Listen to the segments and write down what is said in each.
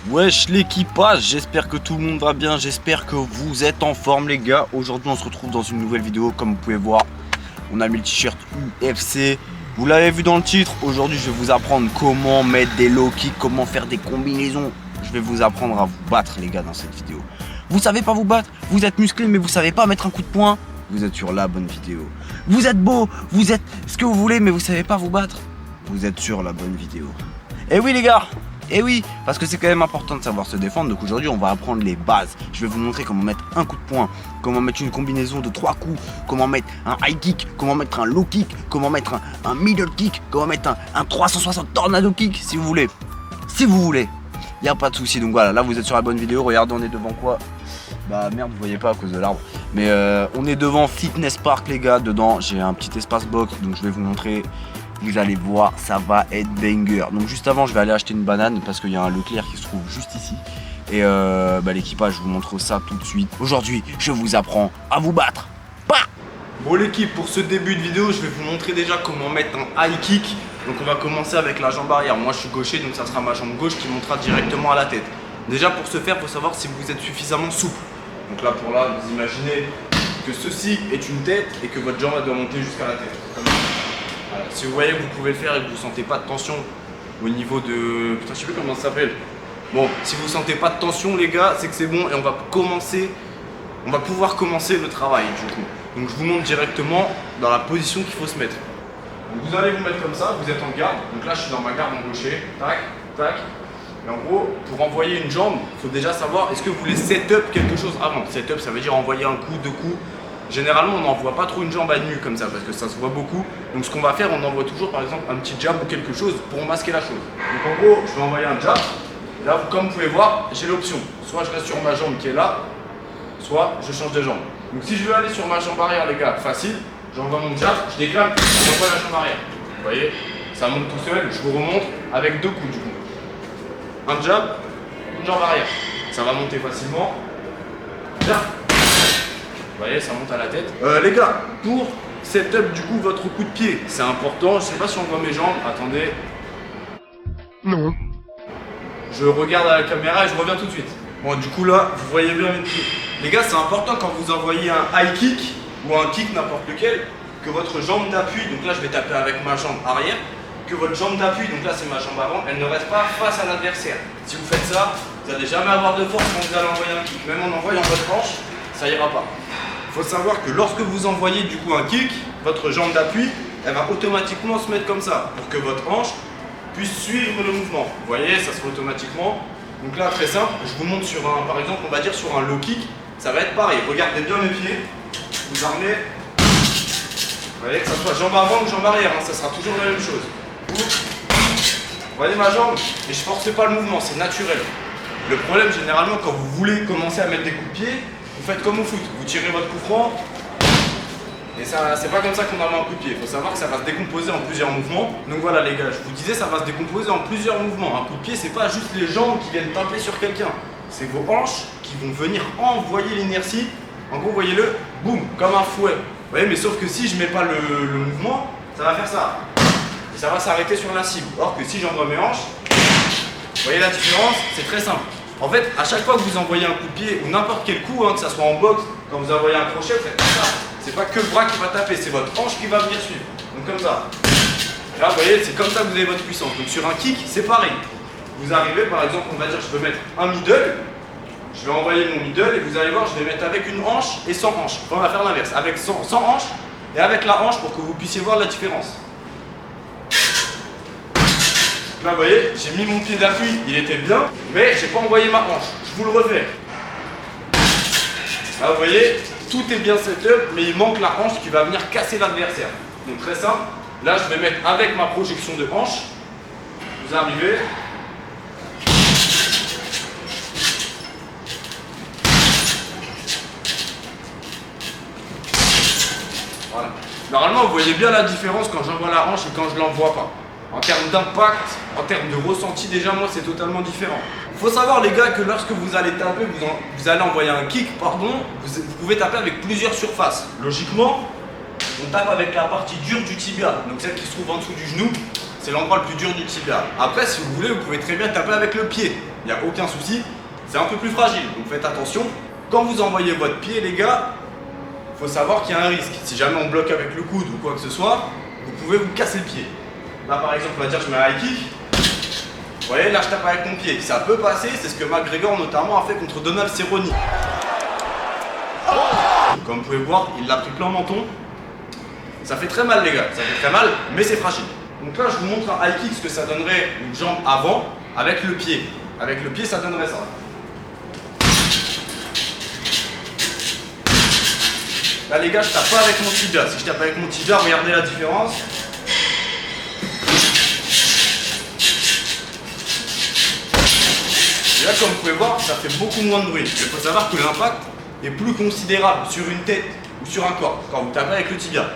Wesh l'équipage, j'espère que tout le monde va bien, j'espère que vous êtes en forme les gars. Aujourd'hui on se retrouve dans une nouvelle vidéo, comme vous pouvez voir, on a mis le t-shirt UFC. Vous l'avez vu dans le titre, aujourd'hui je vais vous apprendre comment mettre des low kicks, comment faire des combinaisons. Je vais vous apprendre à vous battre les gars dans cette vidéo. Vous savez pas vous battre, vous êtes musclé mais vous savez pas mettre un coup de poing. Vous êtes sur la bonne vidéo. Vous êtes beau, vous êtes ce que vous voulez mais vous savez pas vous battre. Vous êtes sur la bonne vidéo. Et oui les gars, et oui, parce que c'est quand même important de savoir se défendre. Donc aujourd'hui on va apprendre les bases. Je vais vous montrer comment mettre un coup de poing, comment mettre une combinaison de 3 coups, comment mettre un high kick, comment mettre un low kick, comment mettre un middle kick, comment mettre un 360 tornado kick si vous voulez. Si vous voulez, il n'y a pas de souci. Donc voilà, là vous êtes sur la bonne vidéo. Regardez, on est devant quoi? Bah merde, vous voyez pas à cause de l'arbre. Mais on est devant Fitness Park les gars. Dedans j'ai un petit espace box, donc je vais vous montrer. Vous allez voir, ça va être banger. Donc juste avant, je vais aller acheter une banane parce qu'il y a un Leclerc qui se trouve juste ici. Et l'équipage, je vous montre ça tout de suite. Aujourd'hui, je vous apprends à vous battre. Bah bon l'équipe, pour ce début de vidéo, je vais vous montrer déjà comment mettre un high kick. Donc on va commencer avec la jambe arrière. Moi je suis gaucher, donc ça sera ma jambe gauche qui montera directement à la tête. Déjà pour ce faire, il faut savoir si vous êtes suffisamment souple. Donc là pour là, vous imaginez que ceci est une tête et que votre jambe doit monter jusqu'à la tête. Comme ça. Voilà. Si vous voyez que vous pouvez le faire et que vous ne sentez pas de tension au niveau de... Putain, je sais plus comment ça s'appelle. Bon, si vous ne sentez pas de tension les gars, c'est que c'est bon et on va pouvoir commencer le travail du coup. Donc je vous montre directement dans la position qu'il faut se mettre. Donc vous allez vous mettre comme ça, vous êtes en garde. Donc là je suis dans ma garde en gaucher. Tac, tac. Et en gros, pour envoyer une jambe, il faut déjà savoir est-ce que vous voulez set-up quelque chose avant. Set-up ça veut dire envoyer un coup, deux coups. Généralement, on n'envoie pas trop une jambe à nu comme ça parce que ça se voit beaucoup. Donc, ce qu'on va faire, on envoie toujours par exemple un petit jab ou quelque chose pour masquer la chose. Donc, en gros, je vais envoyer un jab. Là, comme vous pouvez voir, j'ai l'option. Soit je reste sur ma jambe qui est là, soit je change de jambe. Donc, si je veux aller sur ma jambe arrière, les gars, facile. J'envoie mon jab, je déclame, j'envoie la jambe arrière. Vous voyez, ça monte tout seul. Je vous remonte avec deux coups du coup. Un jab, une jambe arrière. Ça va monter facilement. Bien. Vous voyez, ça monte à la tête. Les gars, pour setup du coup votre coup de pied, c'est important. Je sais pas si on voit mes jambes. Attendez. Non. Je regarde à la caméra et je reviens tout de suite. Bon, du coup là, vous voyez bien mes pieds. Les gars, c'est important quand vous envoyez un high kick ou un kick n'importe lequel, que votre jambe d'appui, donc là je vais taper avec ma jambe arrière, que votre jambe d'appui, donc là c'est ma jambe avant, elle ne reste pas face à l'adversaire. Si vous faites ça, vous n'allez jamais avoir de force quand vous allez envoyer un kick. Même en envoyant votre hanche, ça ira pas. Il faut savoir que lorsque vous envoyez du coup un kick, votre jambe d'appui, elle va automatiquement se mettre comme ça pour que votre hanche puisse suivre le mouvement. Vous voyez, ça se fait automatiquement. Donc là, très simple, je vous montre sur un, par exemple, on va dire sur un low kick, ça va être pareil. Regardez bien mes pieds, vous armez, vous voyez que ça soit jambe avant ou jambe arrière, hein, ça sera toujours la même chose. Vous voyez ma jambe, et je force pas le mouvement, c'est naturel. Le problème généralement quand vous voulez commencer à mettre des coups de pied, vous faites comme au foot, vous tirez votre coup franc et ça c'est pas comme ça qu'on envoie un coup de pied. Il faut savoir que ça va se décomposer en plusieurs mouvements. Donc voilà les gars, je vous disais ça va se décomposer en plusieurs mouvements. Un coup de pied c'est pas juste les jambes qui viennent taper sur quelqu'un, c'est vos hanches qui vont venir envoyer l'inertie. En gros voyez-le, boum, comme un fouet. Vous voyez, mais sauf que si je mets pas le mouvement, ça va faire ça. Et ça va s'arrêter sur la cible. Or que si j'envoie mes hanches, vous voyez la différence, c'est très simple. En fait, à chaque fois que vous envoyez un coup de pied ou n'importe quel coup, hein, que ce soit en boxe, quand vous envoyez un crochet, vous faites comme ça. C'est pas que le bras qui va taper, c'est votre hanche qui va venir suivre. Donc comme ça. Et là, vous voyez, c'est comme ça que vous avez votre puissance. Donc sur un kick, c'est pareil. Vous arrivez, par exemple, on va dire, je veux mettre un middle. Je vais envoyer mon middle et vous allez voir, je vais mettre avec une hanche et sans hanche. Enfin, on va faire l'inverse, avec sans hanche et avec la hanche pour que vous puissiez voir la différence. Là, vous voyez, j'ai mis mon pied d'appui, il était bien, mais j'ai pas envoyé ma hanche. Je vous le refais. Là, vous voyez, tout est bien setup, mais il manque la hanche qui va venir casser l'adversaire. Donc très simple. Là, je vais mettre avec ma projection de hanche. Vous arrivez. Voilà. Normalement, vous voyez bien la différence quand j'envoie la hanche et quand je l'envoie pas. En termes d'impact, en termes de ressenti, déjà moi c'est totalement différent. Il faut savoir les gars que lorsque vous allez taper, vous allez envoyer un kick, pardon, vous pouvez taper avec plusieurs surfaces. Logiquement, on tape avec la partie dure du tibia, donc celle qui se trouve en dessous du genou, c'est l'endroit le plus dur du tibia. Après, si vous voulez, vous pouvez très bien taper avec le pied. il n'y a aucun souci. C'est un peu plus fragile, donc faites attention. Quand vous envoyez votre pied, les gars, il faut savoir qu'il y a un risque. Si jamais on bloque avec le coude ou quoi que ce soit, vous pouvez vous casser le pied. Là par exemple, on va dire que je mets un high kick. Vous voyez, là je tape avec mon pied. Ça peut passer, c'est ce que McGregor notamment a fait contre Donald Cerrone. Comme vous pouvez voir, il l'a pris plein menton. Ça fait très mal les gars, ça fait très mal, mais c'est fragile. Donc là je vous montre un high kick, ce que ça donnerait une jambe avant avec le pied. Avec le pied ça donnerait ça. Là les gars, je tape pas avec mon tibia. Si je tape avec mon tibia, regardez la différence. Et là comme vous pouvez voir, ça fait beaucoup moins de bruit. Il faut savoir que l'impact est plus considérable sur une tête ou sur un corps quand vous tapez avec le tibia.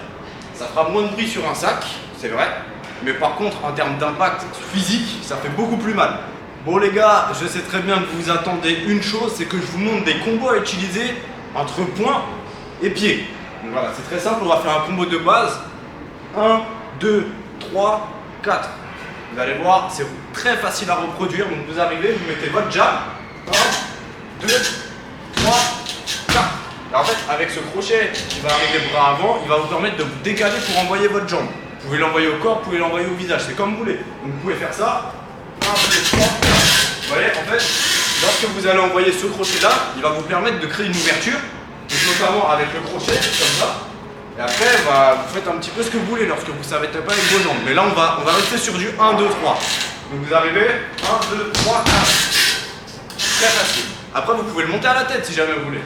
Ça fera moins de bruit sur un sac, c'est vrai, mais par contre en termes d'impact physique, ça fait beaucoup plus mal. Bon les gars, je sais très bien que vous attendez une chose, c'est que je vous montre des combos à utiliser entre poing et pied. Donc voilà, c'est très simple, on va faire un combo de base. 1, 2, 3, 4. Vous allez voir, c'est très facile à reproduire, donc vous arrivez, vous mettez votre jab. 1, 2, 3, 4. Et en fait, avec ce crochet qui va arriver bras avant, il va vous permettre de vous décaler pour envoyer votre jambe. Vous pouvez l'envoyer au corps, vous pouvez l'envoyer au visage, c'est comme vous voulez. Donc vous pouvez faire ça. 1, 2, 3, 4. Vous voyez, en fait, lorsque vous allez envoyer ce crochet-là, il va vous permettre de créer une ouverture, donc notamment avec le crochet, comme ça. Et après, vous faites un petit peu ce que vous voulez lorsque vous savez taper avec vos jambes. Mais là, on va rester sur du 1, 2, 3. Donc vous arrivez, 1, 2, 3, 4. Très facile. Après, vous pouvez le monter à la tête si jamais vous voulez.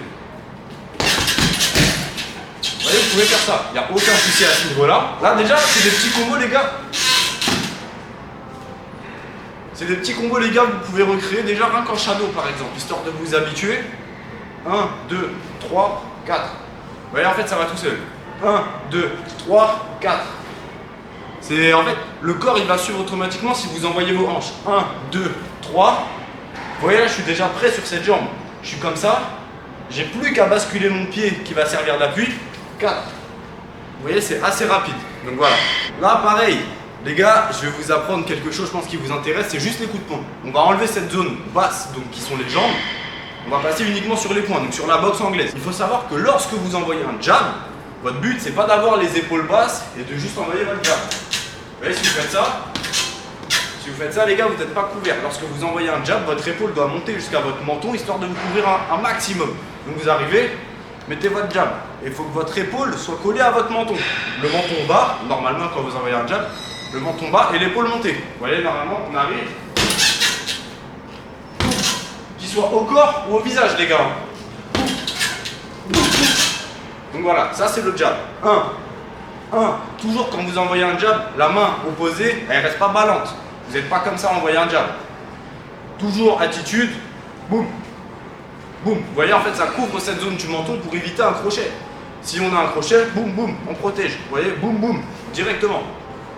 Vous voyez, vous pouvez faire ça, il n'y a aucun souci à ce niveau-là. Là déjà, c'est des petits combos les gars. C'est des petits combos les gars que vous pouvez recréer déjà rien qu'en shadow par exemple, histoire de vous habituer. 1, 2, 3, 4. Vous voyez, en fait ça va tout seul. 1, 2, 3, 4. C'est en fait, le corps il va suivre automatiquement si vous envoyez vos hanches. 1, 2, 3. Vous voyez là, je suis déjà prêt sur cette jambe. Je suis comme ça. J'ai plus qu'à basculer mon pied qui va servir d'appui. 4. Vous voyez, c'est assez rapide. Donc voilà. Là, pareil, les gars, je vais vous apprendre quelque chose, je pense, qui vous intéresse. C'est juste les coups de poing. On va enlever cette zone basse, donc qui sont les jambes. On va passer uniquement sur les poings, donc sur la boxe anglaise. Il faut savoir que lorsque vous envoyez un jab, votre but, c'est pas d'avoir les épaules basses et de juste envoyer votre jab. Vous voyez, si vous faites ça, les gars, vous n'êtes pas couvert. Lorsque vous envoyez un jab, votre épaule doit monter jusqu'à votre menton, histoire de vous couvrir un maximum. Donc vous arrivez, mettez votre jab. Et il faut que votre épaule soit collée à votre menton. Le menton bas, normalement quand vous envoyez un jab, le menton bas et l'épaule montée. Vous voyez, normalement on arrive. Qu'il soit au corps ou au visage les gars. Donc voilà, ça c'est le jab. 1. Toujours quand vous envoyez un jab, la main opposée, elle reste pas ballante. Vous n'êtes pas comme ça à envoyer un jab. Toujours attitude, boum. Boum, vous voyez en fait ça couvre cette zone du menton pour éviter un crochet. Si on a un crochet, boum boum, on protège. Vous voyez, boum boum, directement.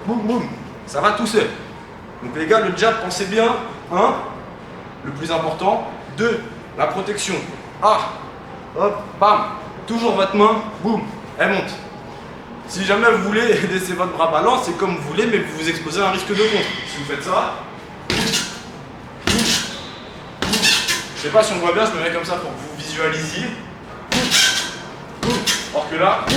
Boum boum, ça va tout seul. Donc les gars, le jab, pensez bien. 1, le plus important. 2, la protection. Ah, hop, bam. Toujours votre main, boum, elle monte. Si jamais vous voulez laisser votre bras balance, c'est comme vous voulez, mais vous vous exposez à un risque de contre. Si vous faites ça, je sais pas si on voit bien, je me mets comme ça pour que vous visualisiez. Or que là, vous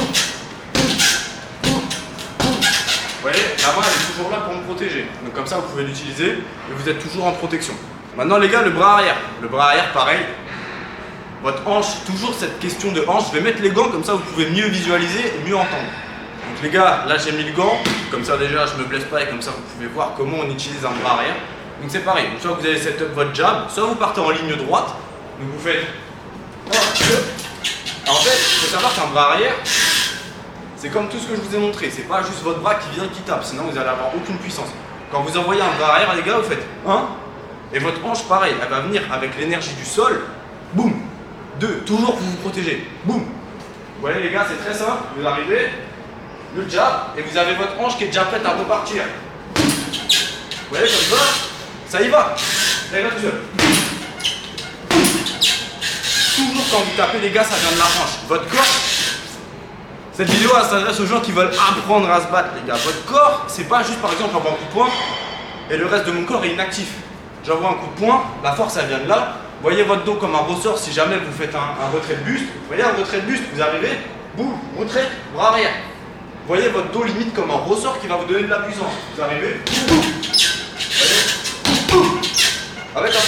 voyez, la main elle est toujours là pour me protéger. Donc comme ça vous pouvez l'utiliser et vous êtes toujours en protection. Maintenant les gars, le bras arrière. Le bras arrière pareil. Votre hanche, toujours cette question de hanche. Je vais mettre les gants, comme ça vous pouvez mieux visualiser et mieux entendre. Donc les gars, là j'ai mis le gant. Comme ça déjà je me blesse pas et comme ça vous pouvez voir comment on utilise un bras arrière. Donc c'est pareil, soit vous allez set up votre jab, soit vous partez en ligne droite. Donc vous faites 1, 2. Alors en fait, il faut savoir qu'un bras arrière, c'est comme tout ce que je vous ai montré. C'est pas juste votre bras qui vient qui tape, sinon vous allez avoir aucune puissance. Quand vous envoyez un bras arrière les gars, vous faites 1. Et votre hanche pareil, elle va venir avec l'énergie du sol. Boum. 2, toujours pour vous protéger. Boum. Vous voyez les gars, c'est très simple. Vous arrivez, le jab, et vous avez votre hanche qui est déjà prête à repartir. Vous voyez comme ça y va. Ça y va tout seul. Toujours quand vous tapez les gars, ça vient de la hanche. Votre corps, cette vidéo elle s'adresse aux gens qui veulent apprendre à se battre les gars. Votre corps, c'est pas juste par exemple un bon coup de poing et le reste de mon corps est inactif. j'envoie un coup de poing, la force elle vient de là. Voyez votre dos comme un ressort si jamais vous faites un retrait de buste. Vous voyez un retrait de buste, vous arrivez, boum, retrait, bras arrière. Voyez votre dos limite comme un ressort qui va vous donner de la puissance. Vous arrivez, boum, voyez, boum. Avec le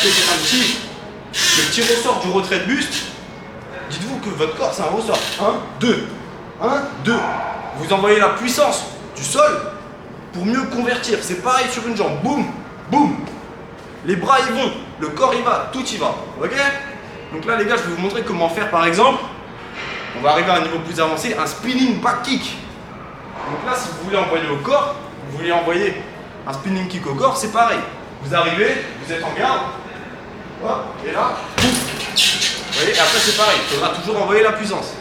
petit ressort du retrait de buste, dites-vous que votre corps c'est un ressort. 1, 2, 1, 2. Vous envoyez la puissance du sol pour mieux convertir. C'est pareil sur une jambe, boum, boum. Les bras y vont, le corps y va, tout y va, ok? Donc là les gars, je vais vous montrer comment faire par exemple, on va arriver à un niveau plus avancé, un spinning back kick. Donc là si vous voulez envoyer au corps, vous voulez envoyer un spinning kick au corps, c'est pareil. Vous arrivez, vous êtes en garde, hop, et là, boum. Vous voyez, et après c'est pareil, il faudra toujours envoyer la puissance.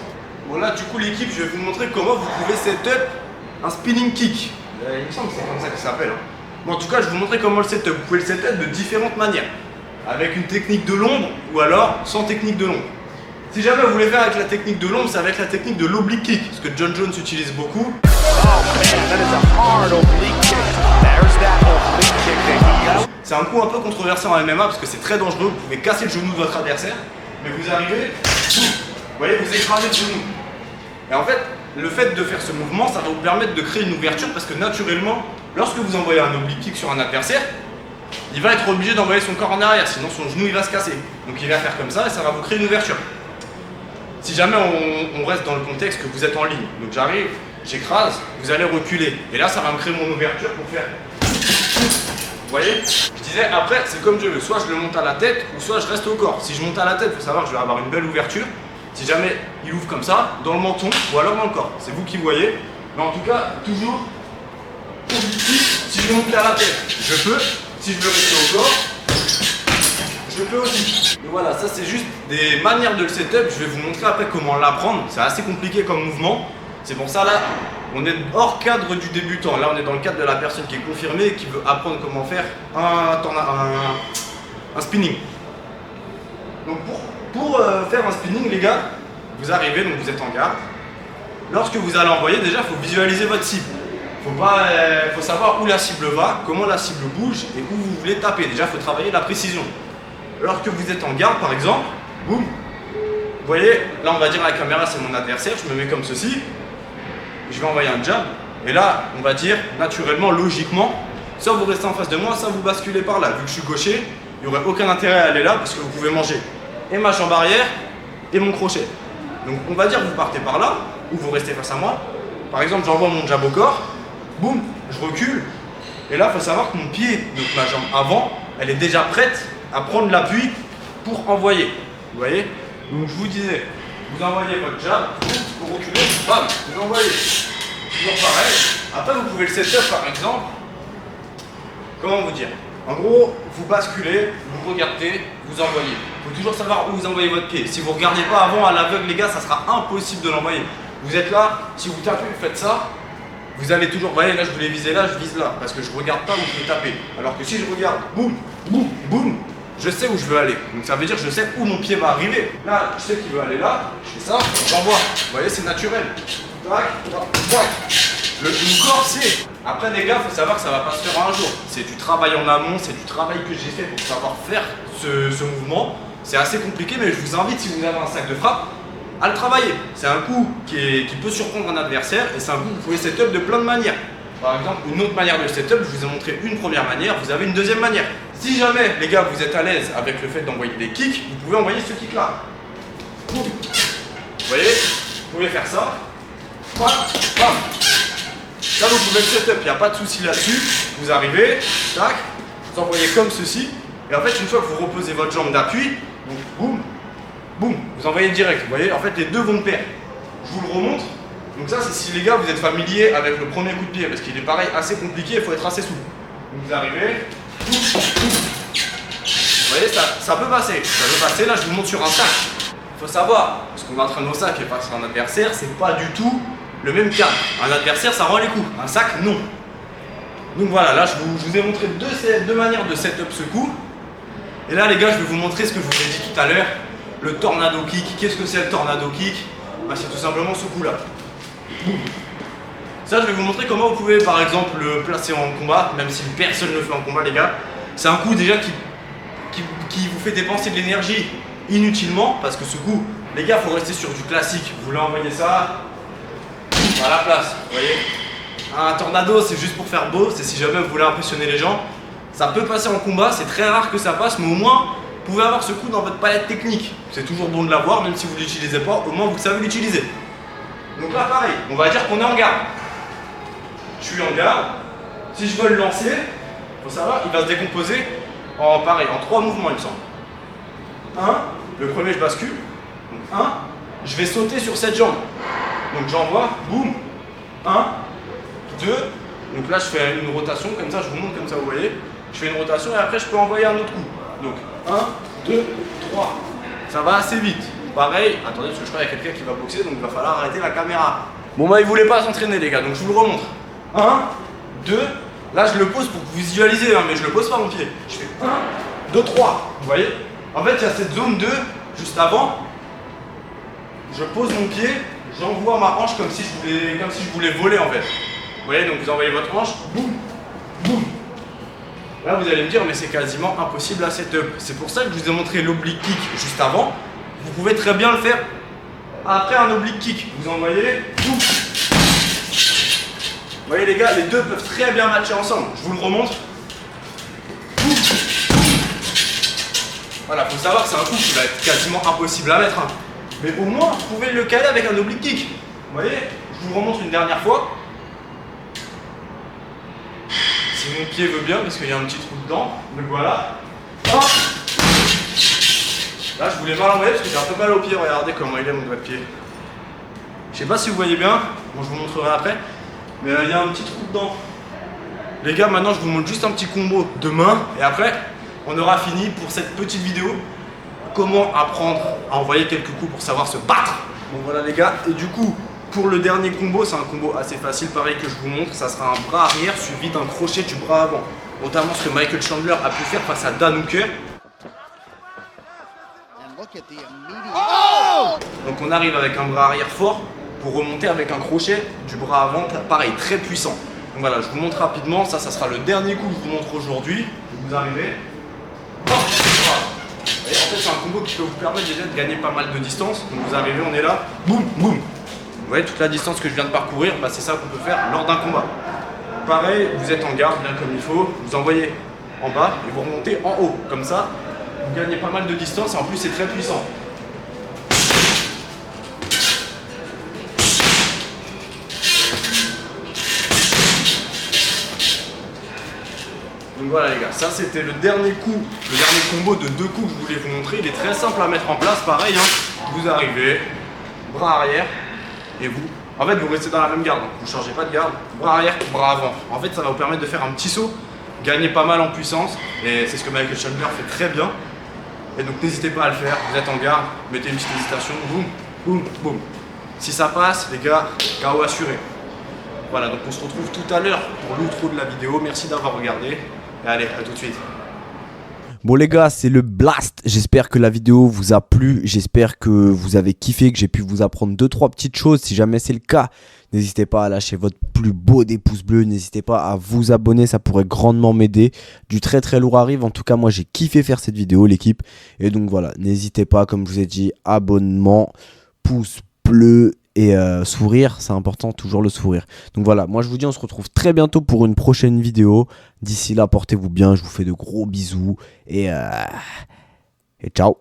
Bon là du coup l'équipe, je vais vous montrer comment vous pouvez setup un spinning kick. Il me semble que c'est comme ça que ça s'appelle. Bon, en tout cas, je vais vous montrer comment le setup. Vous pouvez le setup de différentes manières. Avec une technique de l'ombre ou alors sans technique de l'ombre. Si jamais vous voulez faire avec la technique de l'ombre, c'est avec la technique de l'oblique kick, ce que John Jones utilise beaucoup. C'est un coup un peu controversé en MMA parce que c'est très dangereux. Vous pouvez casser le genou de votre adversaire, mais vous arrivez, vous voyez, vous écrasez le genou. Et en fait, le fait de faire ce mouvement, ça va vous permettre de créer une ouverture parce que naturellement, lorsque vous envoyez un oblique kick sur un adversaire, il va être obligé d'envoyer son corps en arrière, sinon son genou il va se casser. Donc il va faire comme ça et ça va vous créer une ouverture. Si jamais on reste dans le contexte que vous êtes en ligne, donc j'arrive, j'écrase, vous allez reculer. Et là, ça va me créer mon ouverture pour faire. Vous voyez? Je disais, après, c'est comme je veux. Soit je le monte à la tête, ou soit je reste au corps. Si je monte à la tête, il faut savoir que je vais avoir une belle ouverture. Si jamais il ouvre comme ça, dans le menton ou alors dans le corps. C'est vous qui voyez. Mais en tout cas, toujours, si je veux monter à la tête, je peux. Si je veux rester au corps, je peux aussi. Donc voilà, ça c'est juste des manières de le setup. Je vais vous montrer après comment l'apprendre. C'est assez compliqué comme mouvement. C'est pour ça là, on est hors cadre du débutant. Là, on est dans le cadre de la personne qui est confirmée et qui veut apprendre comment faire un spinning. Donc pour faire un spinning, les gars, vous arrivez, donc vous êtes en garde. Lorsque vous allez envoyer, déjà, il faut visualiser votre cible. Faut savoir où la cible va, comment la cible bouge et où vous voulez taper. Déjà, il faut travailler la précision. Lorsque vous êtes en garde, par exemple, boum, vous voyez, là, on va dire à la caméra, c'est mon adversaire, je me mets comme ceci. Je vais envoyer un jab. Et là, on va dire, naturellement, logiquement, soit vous restez en face de moi, soit vous basculez par là. Vu que je suis gaucher, il n'y aurait aucun intérêt à aller là parce que vous pouvez manger et ma jambe arrière et mon crochet. Donc on va dire que vous partez par là ou vous restez face à moi. Par exemple, j'envoie mon jab au corps, boum, je recule. Et là, il faut savoir que mon pied, donc ma jambe avant, elle est déjà prête à prendre l'appui pour envoyer. Vous voyez? Donc je vous disais, vous envoyez votre jab, vous reculez, bam, vous envoyez. Toujours pareil. Après, vous pouvez le setup par exemple. Comment vous dire? En gros, vous basculez, vous regardez, vous envoyez. Il faut toujours savoir où vous envoyez votre pied. Si vous ne regardez pas avant à l'aveugle, les gars, ça sera impossible de l'envoyer. Vous êtes là, si vous tapez, vous faites ça, vous allez toujours, vous voyez, là je voulais viser là, je vise là, parce que je ne regarde pas où je vais taper. Alors que si je regarde, boum, boum, boum, je sais où je veux aller. Donc ça veut dire que je sais où mon pied va arriver. Là, je sais qu'il veut aller là, je fais ça, j'envoie. Vous voyez, c'est naturel. Tac, tac. Le corps, c'est. Après, les gars, il faut savoir que ça va pas se faire en un jour. C'est du travail en amont, c'est du travail que j'ai fait pour savoir faire ce mouvement. C'est assez compliqué, mais je vous invite, si vous avez un sac de frappe, à le travailler. C'est un coup qui peut surprendre un adversaire et c'est un coup que vous pouvez setup de plein de manières. Par exemple, une autre manière de setup, je vous ai montré une première manière, vous avez une deuxième manière. Si jamais, les gars, vous êtes à l'aise avec le fait d'envoyer des kicks, vous pouvez envoyer ce kick-là. Vous voyez, vous pouvez faire ça. Bam, bam. Là, vous pouvez le setup, il n'y a pas de souci là-dessus. Vous arrivez, tac, vous envoyez comme ceci. Et en fait, une fois que vous reposez votre jambe d'appui, donc boum, boum, vous envoyez direct. Vous voyez, en fait, les deux vont de pair. Je vous le remonte. Donc ça, c'est si les gars, vous êtes familiers avec le premier coup de pied, parce qu'il est pareil, assez compliqué, il faut être assez souple. Donc vous arrivez, boum, boum. Vous voyez, ça peut passer. Ça peut passer, là, je vous montre sur un sac. Il faut savoir, parce qu'on entraîne au sac et pas sur un adversaire, c'est pas du tout le même cadre. Un adversaire, ça rend les coups. Un sac, non. Donc voilà, là, je vous ai montré deux manières de setup ce coup. Et là, les gars, je vais vous montrer ce que je vous ai dit tout à l'heure. Le tornado kick. Qu'est-ce que c'est le tornado kick? Bah, c'est tout simplement ce coup-là. Boum. Ça, je vais vous montrer comment vous pouvez, par exemple, le placer en combat, même si personne ne le fait en combat, les gars. C'est un coup déjà qui qui vous fait dépenser de l'énergie inutilement, parce que ce coup, les gars, faut rester sur du classique. Vous voulez envoyer ça à la place, vous voyez. Un tornado, c'est juste pour faire beau, c'est si jamais vous voulez impressionner les gens. Ça peut passer en combat, c'est très rare que ça passe, mais au moins, vous pouvez avoir ce coup dans votre palette technique. C'est toujours bon de l'avoir, même si vous ne l'utilisez pas, au moins vous savez l'utiliser. Donc là, pareil, on va dire qu'on est en garde. Je suis en garde. Si je veux le lancer, il faut savoir, il va se décomposer en pareil, en 3 mouvements, il me semble. 1, le premier, je bascule. Donc 1, je vais sauter sur cette jambe. Donc j'envoie, boum. 1, 2. Donc là, je fais une rotation comme ça, je vous montre comme ça, vous voyez. Je fais une rotation et après, je peux envoyer un autre coup. Donc 1, 2, 3. Ça va assez vite. Pareil, attendez, parce que je crois qu'il y a quelqu'un qui va boxer, donc il va falloir arrêter la caméra. Bon, bah, il voulait pas s'entraîner, les gars, donc je vous le remontre. 1, 2. Là, je le pose pour que vous visualisez, hein, mais je le pose pas mon pied. Je fais 1, 2, 3. Vous voyez? En fait, il y a cette zone 2 juste avant. Je pose mon pied, j'envoie ma hanche comme si je voulais voler en fait. Vous voyez, donc vous envoyez votre hanche, boum, boum. Là, vous allez me dire, mais c'est quasiment impossible à setup. C'est pour ça que je vous ai montré l'oblique kick juste avant. Vous pouvez très bien le faire après un oblique kick. Vous envoyez, boum. Vous voyez les gars, les deux peuvent très bien matcher ensemble. Je vous le remonte. Boum. Voilà, faut savoir que c'est un coup qui va être quasiment impossible à mettre. Hein. Mais au moins, vous pouvez le caler avec un oblique kick. Vous voyez, je vous remonte une dernière fois. Si mon pied veut bien, parce qu'il y a un petit trou dedans. Donc voilà. Hop. Là, je voulais pas l'enlever parce que j'ai un peu mal au pied. Regardez comment il est mon doigt de pied. Je sais pas si vous voyez bien. Bon, je vous montrerai après. Mais il y a un petit trou dedans. Les gars, maintenant, je vous montre juste un petit combo de main. Et après, on aura fini pour cette petite vidéo. Comment apprendre à envoyer quelques coups pour savoir se battre. Bon, voilà les gars. Et du coup, pour le dernier combo, c'est un combo assez facile, pareil que je vous montre. Ça sera un bras arrière suivi d'un crochet du bras avant. Notamment ce que Michael Chandler a pu faire face à Dan Hooker. Donc on arrive avec un bras arrière fort pour remonter avec un crochet du bras avant, pareil, très puissant. Donc voilà, je vous montre rapidement. Ça sera le dernier coup que je vous montre aujourd'hui. Vous arrivez. Et en fait, c'est un combo qui peut vous permettre déjà de gagner pas mal de distance. Donc vous arrivez, on est là, boum, boum. Vous voyez toute la distance que je viens de parcourir, bah, c'est ça qu'on peut faire lors d'un combat. Pareil, vous êtes en garde, bien comme il faut, vous envoyez en bas et vous remontez en haut. Comme ça, vous gagnez pas mal de distance et en plus c'est très puissant. Donc voilà les gars, ça c'était le dernier coup, le dernier combo de 2 coups que je voulais vous montrer. Il est très simple à mettre en place, pareil, hein. Vous arrivez, bras arrière, et vous, en fait vous restez dans la même garde, vous ne changez pas de garde, bras arrière, bras avant. En fait ça va vous permettre de faire un petit saut, gagner pas mal en puissance, et c'est ce que Michael Chandler fait très bien. Et donc n'hésitez pas à le faire, vous êtes en garde, mettez une petite hésitation, boum, boum, boum. Si ça passe, les gars, KO assuré. Voilà, donc on se retrouve tout à l'heure pour l'outro de la vidéo. Merci d'avoir regardé. Et allez, à tout de suite. Bon les gars, c'est le blast. J'espère que la vidéo vous a plu. J'espère que vous avez kiffé, que j'ai pu vous apprendre 2-3 petites choses. Si jamais c'est le cas, n'hésitez pas à lâcher votre plus beau des pouces bleus. N'hésitez pas à vous abonner, ça pourrait grandement m'aider. Du très très lourd arrive. En tout cas, moi j'ai kiffé faire cette vidéo, l'équipe. Et donc voilà, n'hésitez pas, comme je vous ai dit, abonnement, pouce bleu. Et sourire, c'est important, toujours le sourire. Donc voilà, moi je vous dis on se retrouve très bientôt pour une prochaine vidéo. D'ici là, portez-vous bien, je vous fais de gros bisous et ciao.